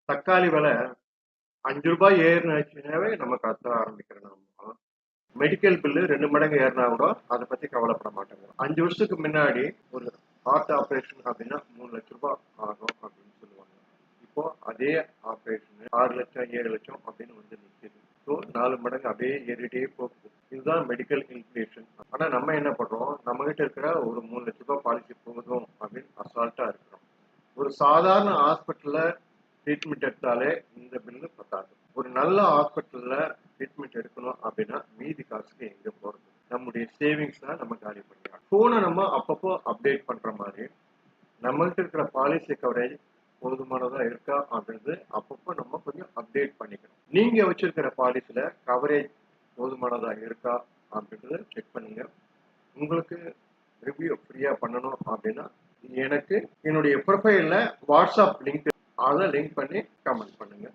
தக்காளி விலை ₹5 ஏறினாவே நம்ம கத்த ஆரம்பிக்கிறோம். நம்ம மெடிக்கல் பில்லு 2 மடங்கு ஏறினா கூட அதை பத்தி கவலைப்பட மாட்டாங்க. 5 வருஷத்துக்கு முன்னாடி ஒரு ஹார்ட் ஆபரேஷன் அப்படின்னா ₹3,00,000 ஆகும் அப்படின்னு சொல்லுவாங்க. இப்போ அதே ஆபரேஷன் 6 லட்சம் 7 லட்சம் அப்படின்னு வந்து நிற்குது. ஸோ 4 மடங்கு அப்படியே ஏறிட்டே போகுது. இதுதான் மெடிக்கல் இன்ஃபிளேஷன். ஆனா நம்ம என்ன பண்றோம், நம்ம கிட்ட இருக்கிற ஒரு ₹3,00,000 பாலிசி போதும் அப்படின்னு அசால்ட்டா இருக்கிறோம். ஒரு சாதாரண ஹாஸ்பிட்டல்ல ட்ரீட்மெண்ட் எடுத்தாலே இந்த பில்லு பத்தாது. ஒரு நல்ல ஹாஸ்பிட்டல்ல ட்ரீட்மெண்ட் எடுக்கணும் அப்படின்னா மீதி காசுக்கு எங்க போறது? நம்முடைய சேவிங்ஸ் தான் நம்ம காலி பண்ணிக்கலாம். போனை நம்ம அப்பப்போ அப்டேட் பண்ற மாதிரி நம்மகிட்ட இருக்கிற பாலிசி கவரேஜ் போதுமானதா இருக்கா அப்படின்றது அப்பப்போ நம்ம கொஞ்சம் அப்டேட் பண்ணிக்கணும். நீங்க வச்சிருக்கிற பாலிசில கவரேஜ் போதுமானதா இருக்கா அப்படின்றத செக் பண்ணுங்க. உங்களுக்கு ரிவ்யூ ஃப்ரீயா பண்ணணும் அப்படின்னா எனக்கு என்னுடைய ப்ரொஃபைல்ல வாட்ஸ்அப் லிங்க் அதை லிங்க் பண்ணி கமெண்ட் பண்ணுங்க.